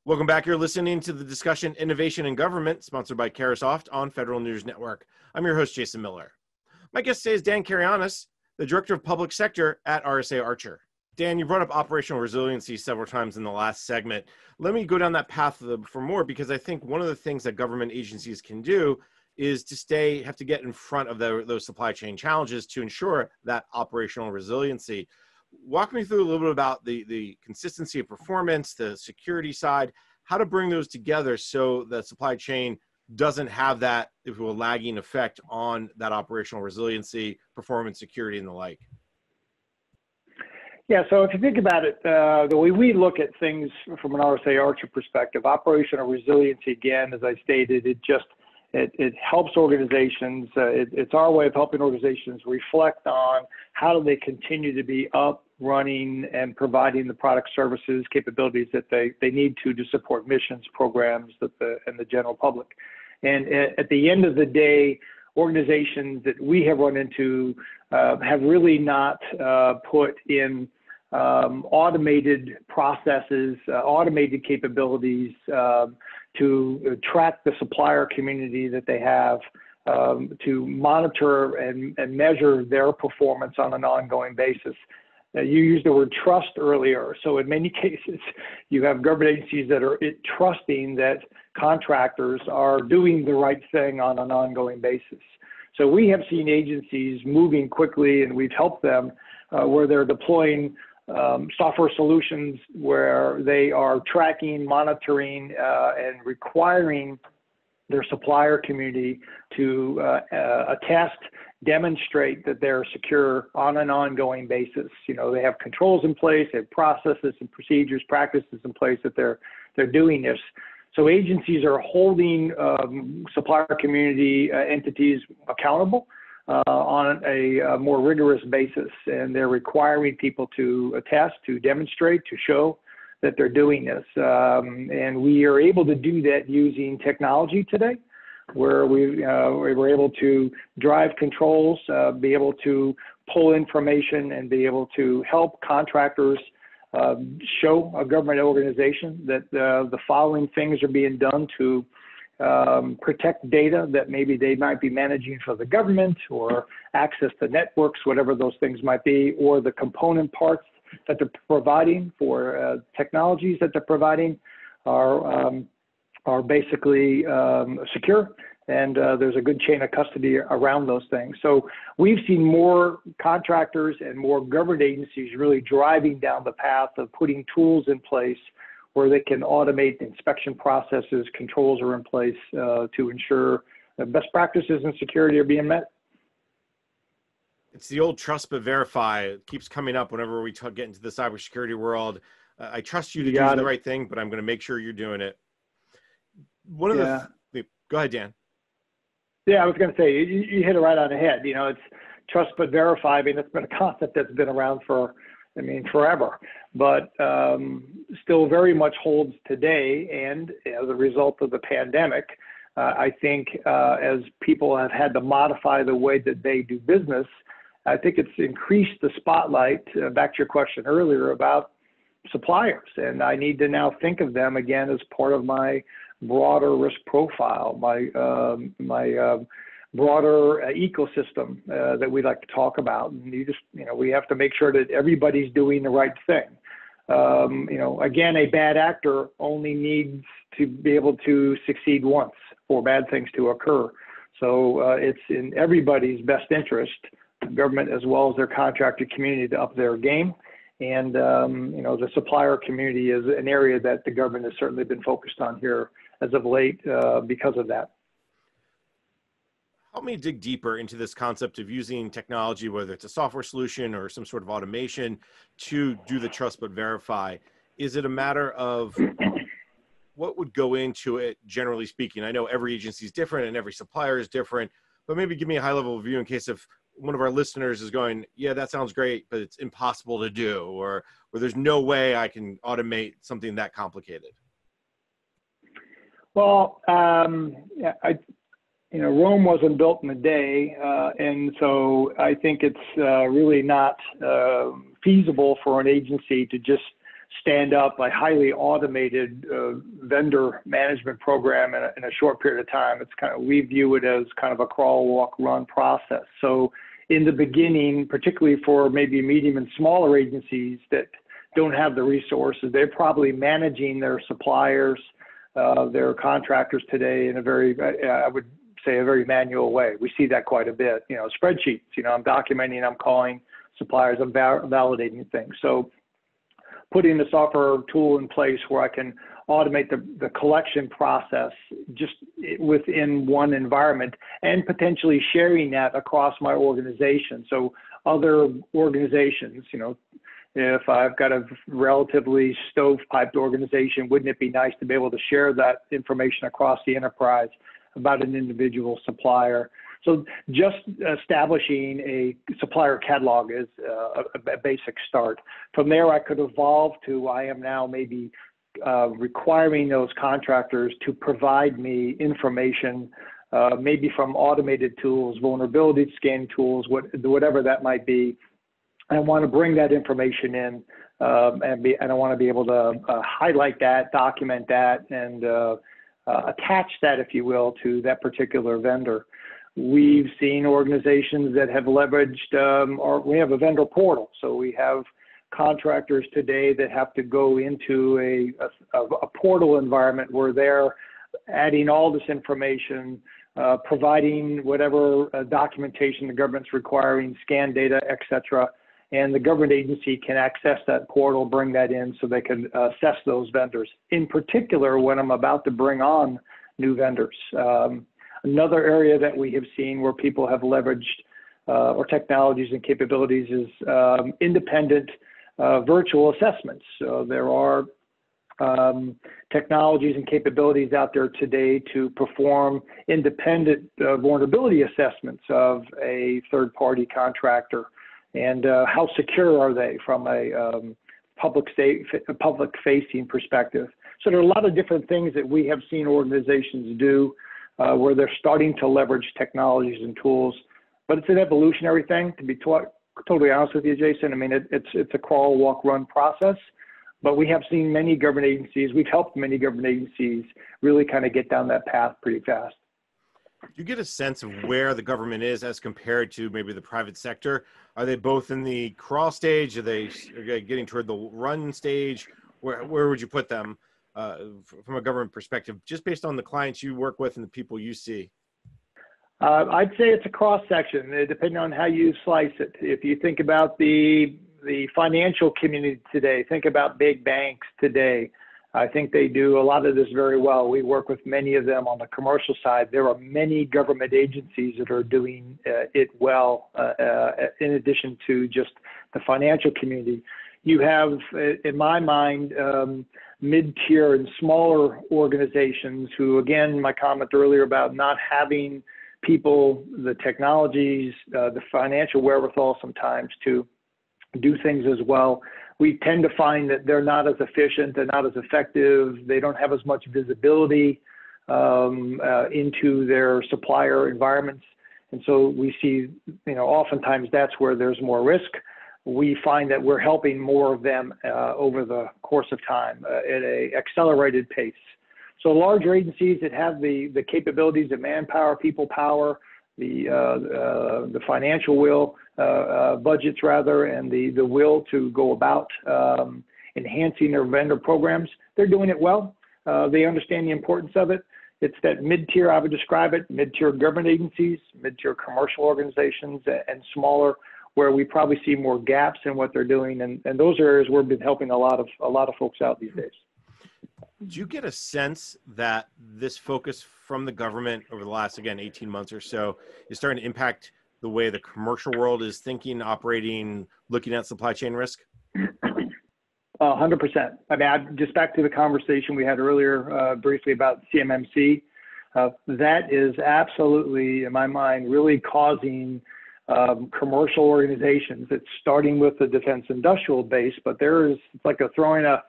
Welcome back. You're listening to the discussion Innovation in Government, sponsored by Carasoft on Federal News Network. I'm your host, Jason Miller. My guest today is Dan Carianis, the Director of Public Sector at RSA Archer. Dan, you brought up operational resiliency several times in the last segment. Let me go down that path for more, because I think one of the things that government agencies can do is to have to get in front of those supply chain challenges to ensure that operational resiliency. Walk me through a little bit about the consistency of performance, the security side, how to bring those together so the supply chain doesn't have that, if you will, lagging effect on that operational resiliency, performance, security, and the like. Yeah, so if you think about it, the way we look at things from an RSA Archer perspective, operational resiliency, again, as I stated, it helps organizations. It's our way of helping organizations reflect on how do they continue to be up, running, and providing the product, services, capabilities that they need to support missions, programs, and the general public. And at the end of the day, organizations that we have run into have really not put in automated processes, automated capabilities to track the supplier community that they have, to monitor and measure their performance on an ongoing basis. You used the word trust earlier. So in many cases, you have government agencies that are trusting that contractors are doing the right thing on an ongoing basis. So we have seen agencies moving quickly, and we've helped them where they're deploying software solutions where they are tracking, monitoring, and requiring their supplier community to attest, demonstrate that they're secure on an ongoing basis. You know, they have controls in place, they have processes and procedures, practices in place that they're doing this. So agencies are holding supplier community entities accountable on a more rigorous basis, and they're requiring people to attest, to demonstrate, to show that they're doing this. And we are able to do that using technology today, where we were able to drive controls, be able to pull information, and be able to help contractors show a government organization that the following things are being done to protect data that maybe they might be managing for the government, or access to networks, whatever those things might be, or the component parts that they're providing for technologies that they're providing are basically secure, and there's a good chain of custody around those things. So we've seen more contractors and more government agencies really driving down the path of putting tools in place where they can automate inspection processes, controls are in place to ensure that best practices and security are being met. It's the old trust but verify. It keeps coming up whenever we get into the cybersecurity world. I trust you to do the right thing, but I'm going to make sure you're doing it. One of go ahead, Dan. Yeah, I was going to say, you hit it right on the head. You know, it's trust but verify. I mean, it's been a concept that's been around for, forever, but still very much holds today. And as a result of the pandemic, I think as people have had to modify the way that they do business, I think it's increased the spotlight, back to your question earlier about suppliers. And I need to now think of them again as part of my broader risk profile, my broader ecosystem that we like to talk about. And we have to make sure that everybody's doing the right thing. Again, a bad actor only needs to be able to succeed once for bad things to occur. So it's in everybody's best interest, government as well as their contractor community, to up their game. And, the supplier community is an area that the government has certainly been focused on here as of late because of that. Help me dig deeper into this concept of using technology, whether it's a software solution or some sort of automation, to do the trust but verify. Is it a matter of what would go into it, generally speaking? I know every agency is different and every supplier is different, but maybe give me a high-level view in case if one of our listeners is going, yeah, that sounds great, but it's impossible to do, or there's no way I can automate something that complicated. Well, Rome wasn't built in a day, and so I think it's really not feasible for an agency to just stand up a highly automated vendor management program in a short period of time. It's kind of, we view it as kind of a crawl, walk, run process. So in the beginning, particularly for maybe medium and smaller agencies that don't have the resources, they're probably managing their suppliers, their contractors today in a very, I would say, a very manual way. We see that quite a bit. You know, spreadsheets, you know, I'm documenting, I'm calling suppliers, I'm validating things. So putting the software tool in place where I can automate the collection process just within one environment and potentially sharing that across my organization. So other organizations, you know, if I've got a relatively stovepiped organization, wouldn't it be nice to be able to share that information across the enterprise about an individual supplier? So just establishing a supplier catalog is a basic start. From there, I could evolve to, I am now maybe requiring those contractors to provide me information, maybe from automated tools, vulnerability scan tools, whatever that might be. I want to bring that information in, and I want to be able to highlight that, document that, and attach that, if you will, to that particular vendor. We've seen organizations that have leveraged, or we have a vendor portal. So we have contractors today that have to go into a portal environment where they're adding all this information, providing whatever documentation the government's requiring, scan data, et cetera. And the government agency can access that portal, bring that in so they can assess those vendors. In particular, when I'm about to bring on new vendors. Another area that we have seen where people have leveraged or technologies and capabilities is independent virtual assessments. So there are technologies and capabilities out there today to perform independent vulnerability assessments of a third-party contractor. And how secure are they from a public-facing perspective? So there are a lot of different things that we have seen organizations do where they're starting to leverage technologies and tools, but it's an evolutionary thing, to be totally honest with you, Jason. I mean, it's a crawl, walk, run process, but we have seen many government agencies, we've helped many government agencies really kind of get down that path pretty fast. Do you get a sense of where the government is as compared to maybe the private sector? Are they both in the crawl stage? Are they getting toward the run stage? Where would you put them from a government perspective, just based on the clients you work with and the people you see? I'd say it's a cross section, depending on how you slice it. If you think about the financial community today, think about big banks today. I think they do a lot of this very well. We work with many of them on the commercial side. There are many government agencies that are doing it well, in addition to just the financial community. You have, in my mind, mid-tier and smaller organizations who, again, my comment earlier about not having people, the technologies, the financial wherewithal sometimes to do things as well. We tend to find that they're not as efficient, they're not as effective, they don't have as much visibility into their supplier environments. And so we see, you know, oftentimes that's where there's more risk. We find that we're helping more of them over the course of time at an accelerated pace. So larger agencies that have the capabilities of manpower, people power, the financial will, budgets rather, and the will to go about enhancing their vendor programs, they're doing it well. They understand the importance of it. It's that mid-tier, I would describe it, mid-tier government agencies, mid-tier commercial organizations, and smaller, where we probably see more gaps in what they're doing. And those are areas we've been helping a lot of folks out these days. Do you get a sense that this focus from the government over the last, again, 18 months or so is starting to impact the way the commercial world is thinking, operating, looking at supply chain risk? 100%. I mean, just back to the conversation we had earlier briefly about CMMC, that is absolutely, in my mind, really causing commercial organizations. It's starting with the defense industrial base, but it's like throwing a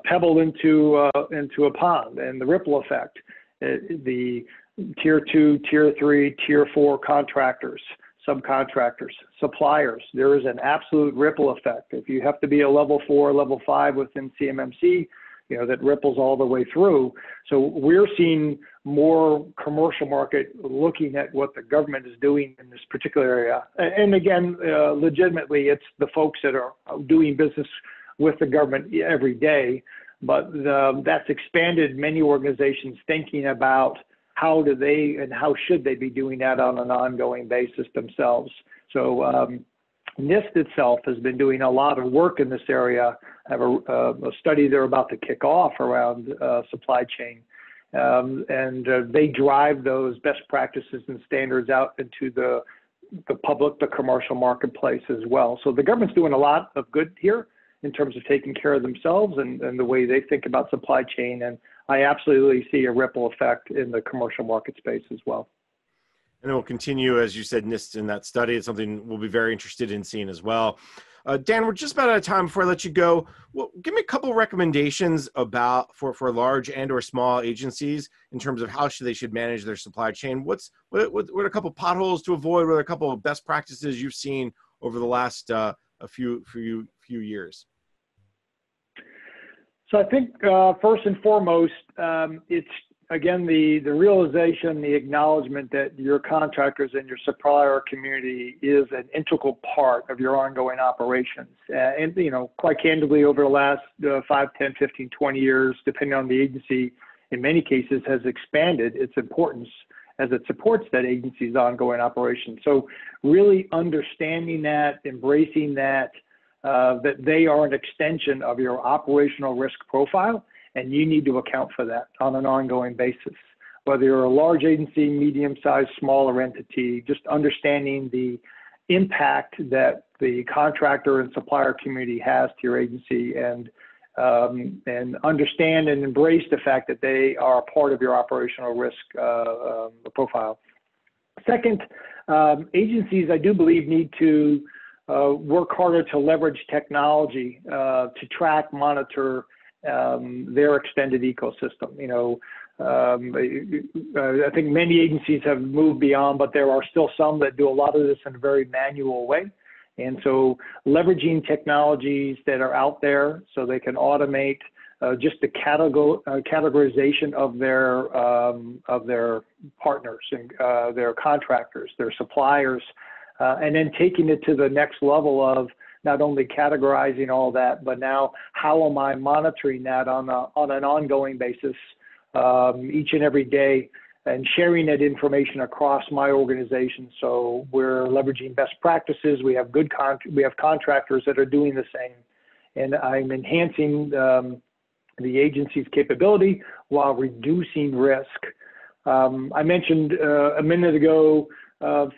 pebble into a pond, and the ripple effect. The tier 2, tier 3, tier 4 contractors, subcontractors, suppliers. There is an absolute ripple effect. If you have to be a level 4, level 5 within CMMC, that ripples all the way through. So we're seeing more commercial market looking at what the government is doing in this particular area. And again, legitimately, it's the folks that are doing business with the government every day. But that's expanded many organizations thinking about how do they and how should they be doing that on an ongoing basis themselves. So NIST itself has been doing a lot of work in this area. I have a study they're about to kick off around supply chain. And they drive those best practices and standards out into the public, the commercial marketplace as well. So the government's doing a lot of good here in terms of taking care of themselves and the way they think about supply chain. And I absolutely see a ripple effect in the commercial market space as well. And it will continue, as you said, NIST in that study. It's something we'll be very interested in seeing as well. Dan, we're just about out of time. Before I let you go, well, give me a couple recommendations for large and or small agencies in terms of how they should manage their supply chain. What are a couple potholes to avoid? What are a couple of best practices you've seen over the last a few years? So I think first and foremost, it's again, the realization, the acknowledgement that your contractors and your supplier community is an integral part of your ongoing operations. And, quite candidly, over the last 5, 10, 15, 20 years, depending on the agency, in many cases has expanded its importance as it supports that agency's ongoing operations. So really understanding that, embracing that, that they are an extension of your operational risk profile, and you need to account for that on an ongoing basis. Whether you're a large agency, medium-sized, smaller entity, just understanding the impact that the contractor and supplier community has to your agency, and understand and embrace the fact that they are a part of your operational risk profile. Second, agencies, I do believe, need to work harder to leverage technology to track, monitor their extended ecosystem. I think many agencies have moved beyond, but there are still some that do a lot of this in a very manual way. And so leveraging technologies that are out there so they can automate just the categorization of their partners and their contractors, their suppliers, and then taking it to the next level of not only categorizing all that, but now how am I monitoring that on an ongoing basis each and every day, and sharing that information across my organization. So we're leveraging best practices. We have we have contractors that are doing the same, and I'm enhancing the agency's capability while reducing risk. I mentioned a minute ago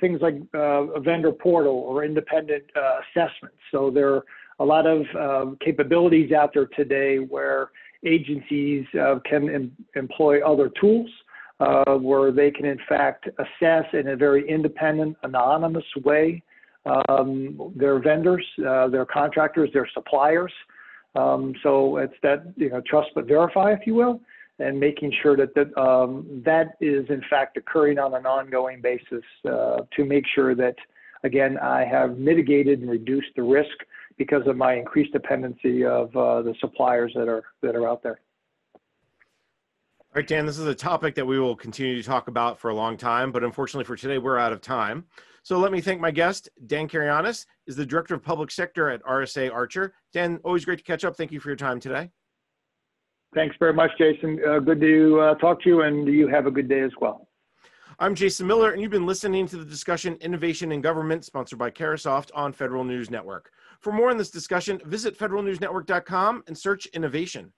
things like a vendor portal or independent assessments. So there are a lot of capabilities out there today where agencies can employ other tools where they can in fact assess in a very independent, anonymous way their vendors, their contractors, their suppliers. So it's that, trust but verify, if you will, and making sure that that is in fact occurring on an ongoing basis to make sure that, again, I have mitigated and reduced the risk because of my increased dependency of the suppliers that are out there. All right, Dan, this is a topic that we will continue to talk about for a long time, but unfortunately for today, we're out of time. So let me thank my guest. Dan Karyanis is the Director of Public Sector at RSA Archer. Dan, always great to catch up. Thank you for your time today. Thanks very much, Jason. Good to talk to you, and you have a good day as well. I'm Jason Miller, and you've been listening to the discussion Innovation in Government, sponsored by Carahsoft on Federal News Network. For more on this discussion, visit federalnewsnetwork.com and search innovation.